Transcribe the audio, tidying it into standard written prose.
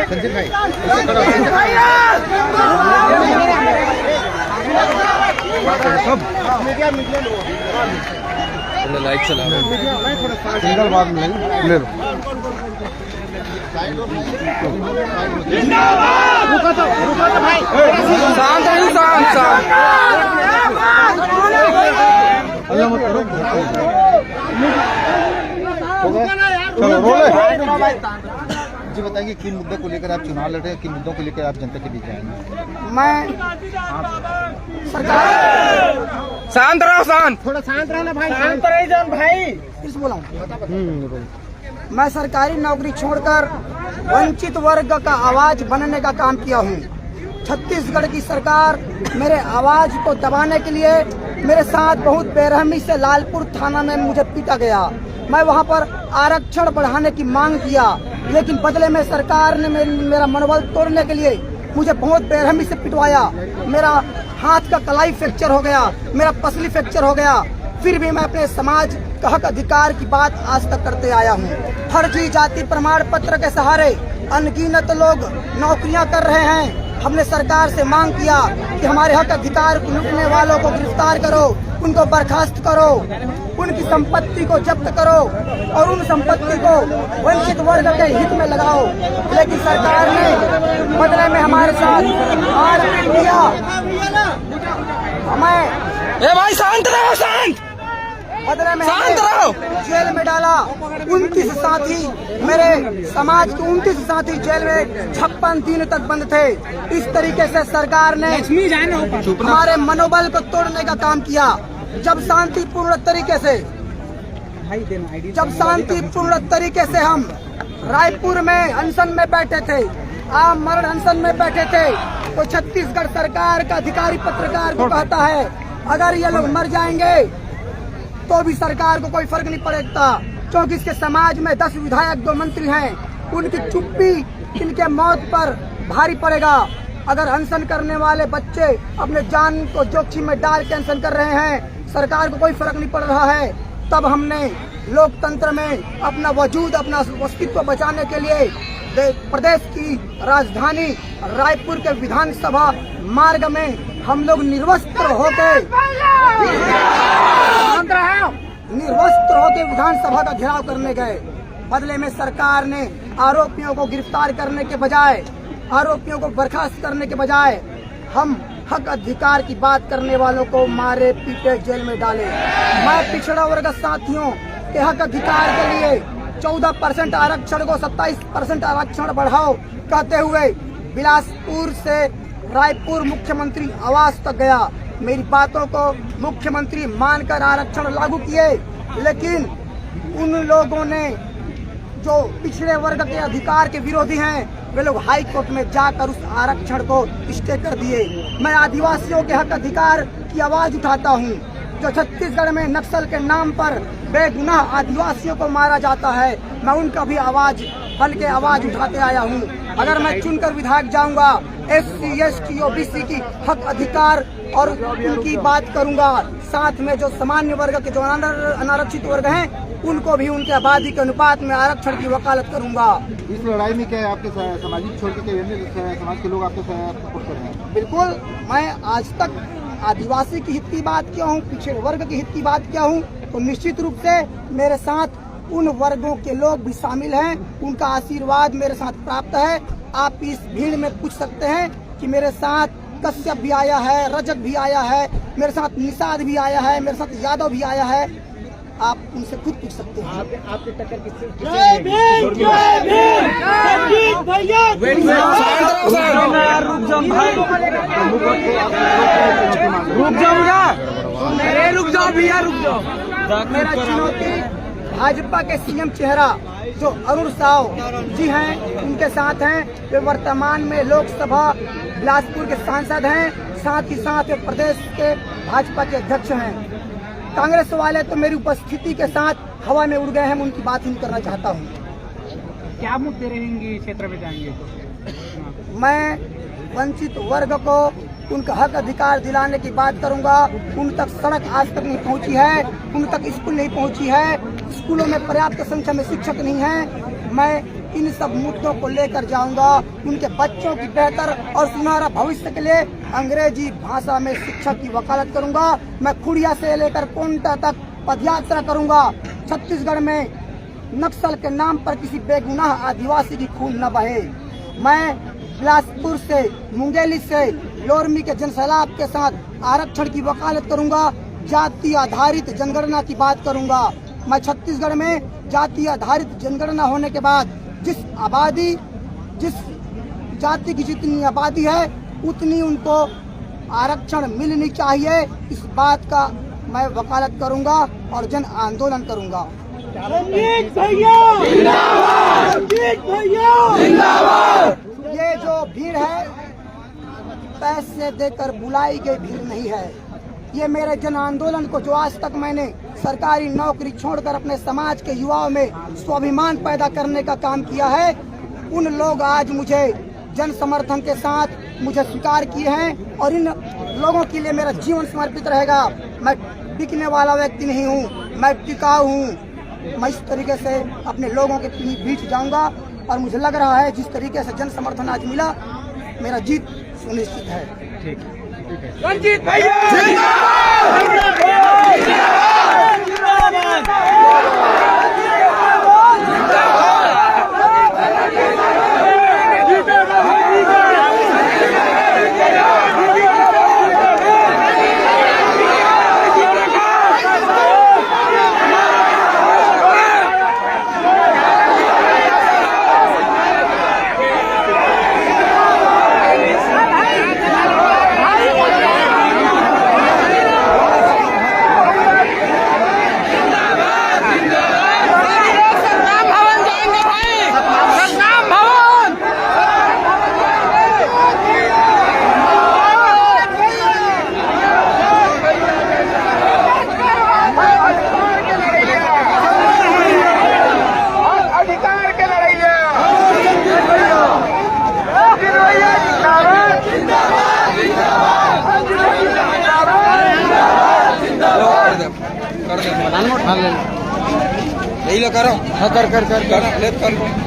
संजय भाई लाइट चला सिंगल बात में ले लो। रुका तो भाई शांत रहो, शांत अल्लाह मत करो। चलो रोले जी बताइए किन मुद्दे को लेकर आप चुनाव लड़ रहे हैं, किन मुद्दों को लेकर आप जनता के बीच आएंगे? मैं सरकार शांत रहो, शांत थोड़ा शांत रहना भाई, शांत रही जान भाई। किस बोला मैं सरकारी नौकरी छोड़कर वंचित वर्ग का आवाज बनने का काम किया हूँ। छत्तीसगढ़ की सरकार मेरे आवाज को दबाने के लिए मेरे साथ बहुत बेरहमी से लालपुर थाना में मुझे पीटा गया। मैं वहां पर आरक्षण बढ़ाने की मांग किया, लेकिन बदले में सरकार ने मेरा मनोबल तोड़ने के लिए मुझे बहुत बेरहमी से पिटवाया। मेरा हाथ का कलाई फ्रैक्चर हो गया, मेरा पसली फ्रैक्चर हो गया। फिर भी मैं अपने समाज का हक अधिकार की बात आज तक करते आया हूँ। फर्जी जाति प्रमाण पत्र के सहारे अनगिनत लोग नौकरियां कर रहे हैं। हमने सरकार से मांग किया कि हमारे हक अधिकार को लूटने वालों को गिरफ्तार करो, उनको बर्खास्त करो, उनकी संपत्ति को जब्त करो और उन संपत्ति को वंचित वर्ग के हित में लगाओ। लेकिन सरकार ने बदले में हमारे साथ मारपीट किया। हमें भाई शांत रहो, शांत बदले में शांत रहो। जेल में डाला। 29 साथी, मेरे समाज के 29 साथी जेल में 56 दिन तक बंद थे। इस तरीके से सरकार ने हमारे मनोबल को तोड़ने का काम किया। जब शांतिपूर्ण तरीके से हम रायपुर में अनशन में बैठे थे, आमरण अनशन में बैठे थे, तो छत्तीसगढ़ सरकार का अधिकारी पत्रकार को कहता है अगर ये लोग मर जाएंगे तो भी सरकार को कोई फर्क नहीं पड़ेगा, क्योंकि इसके समाज में 10 विधायक 2 मंत्री हैं, उनकी चुप्पी इनके मौत पर भारी पड़ेगा। अगर अनशन करने वाले बच्चे अपने जान को जोखिम में डाल के अनशन कर रहे हैं, सरकार को कोई फर्क नहीं पड़ रहा है। तब हमने लोकतंत्र में अपना वजूद, अपना अस्तित्व बचाने के लिए प्रदेश की राजधानी रायपुर के विधानसभा मार्ग में हम लोग निर्वस्त्र होकर विधानसभा का घेराव करने गए। बदले में सरकार ने आरोपियों को गिरफ्तार करने के बजाय, आरोपियों को बर्खास्त करने के बजाय हम हक अधिकार की बात करने वालों को मारे पीटे जेल में डाले। मैं पिछड़ा वर्ग साथियों के हक अधिकार के लिए 14% आरक्षण को 27% आरक्षण बढ़ाओ कहते हुए बिलासपुर से रायपुर मुख्यमंत्री आवास तक गया। मेरी बातों को मुख्यमंत्री मानकर आरक्षण लागू किए, लेकिन उन लोगों ने जो पिछड़े वर्ग के अधिकार के विरोधी हैं, वे लोग हाई कोर्ट में जाकर उस आरक्षण को स्टे कर दिए। मैं आदिवासियों के हक अधिकार की आवाज उठाता हूँ। जो छत्तीसगढ़ में नक्सल के नाम पर बेगुनाह आदिवासियों को मारा जाता है, मैं उनका भी आवाज बन के आवाज उठाते आया हूँ। अगर मैं चुनकर विधायक जाऊंगा, SC ST OBC की हक अधिकार और उनकी बात करूंगा। साथ में जो सामान्य वर्ग के जो अनारक्षित वर्ग हैं, उनको भी उनके आबादी के अनुपात में आरक्षण की वकालत करूंगा। इस लड़ाई में क्या है आपके सामाजिक छोड़ के समाज के लोग आपको सपोर्ट कर रहे हैं? बिल्कुल, मैं आज तक आदिवासी की हित की बात किया हूँ, पिछड़े वर्ग की हित की बात किया हूँ, तो निश्चित रूप से मेरे साथ उन वर्गों के लोग भी शामिल हैं। उनका आशीर्वाद मेरे साथ प्राप्त है। आप इस भीड़ में पूछ सकते हैं कि मेरे साथ कश्यप भी आया है, रजक भी आया है, मेरे साथ निषाद भी आया है, मेरे साथ यादव भी आया है। आप उनसे खुद पूछ सकते हैं। आपकी टक्कर किससे? रुक जाओ भैया, रुक जाओ। मेरा चुनौती भाजपा के CM चेहरा जो अरुण साव जी हैं, उनके साथ हैं। वे वर्तमान में लोकसभा बिलासपुर के सांसद हैं, साथ ही साथ प्रदेश के भाजपा के अध्यक्ष हैं। कांग्रेस वाले तो मेरी उपस्थिति के साथ हवा में उड़ गए हैं, मैं उनकी बात ही नहीं करना चाहता हूँ। क्या मुद्दे रहेंगे क्षेत्र में जाएंगे तो? मैं वंचित वर्ग को उनका हक अधिकार दिलाने की बात करूंगा। उन तक सड़क आज तक नहीं पहुंची है, उन तक स्कूल नहीं पहुंची है, स्कूलों में पर्याप्त संख्या में शिक्षक नहीं है। मैं इन सब मुद्दों को लेकर जाऊंगा। उनके बच्चों की बेहतर और सुनहरा भविष्य के लिए अंग्रेजी भाषा में शिक्षा की वकालत करूंगा। मैं खुड़िया से लेकर कोंटा तक पदयात्रा करूंगा। छत्तीसगढ़ में नक्सल के नाम पर किसी बेगुनाह आदिवासी की खून न बहे। मैं बिलासपुर से, मुंगेली से, लोरमी के जनसैलाब के साथ आरक्षण की वकालत करूंगा। जाति आधारित जनगणना की बात करूंगा। मैं छत्तीसगढ़ में जाति आधारित जनगणना होने के बाद जिस जाति की जितनी आबादी है उतनी उनको आरक्षण मिलनी चाहिए। इस बात का मैं वकालत करूंगा और जन आंदोलन करूंगा। रंजीत भैया जिंदाबाद! रंजीत भैया जिंदाबाद! ये जो भीड़ है पैसे देकर बुलाई गई भीड़ नहीं है। ये मेरे जन आंदोलन को जो आज तक मैंने सरकारी नौकरी छोड़कर अपने समाज के युवाओं में स्वाभिमान पैदा करने का काम किया है, उन लोग आज मुझे जन समर्थन के साथ मुझे स्वीकार किए हैं और इन लोगों के लिए मेरा जीवन समर्पित रहेगा। मैं बिकने वाला व्यक्ति नहीं हूँ, मैं टिकाऊ हूँ। मैं इस तरीके से अपने लोगों के बीच जाऊंगा और मुझे लग रहा है जिस तरीके से जन समर्थन आज मिला, मेरा जीत सुनिश्चित है। ठीक है। रंजीत भैया कर ले करो, कर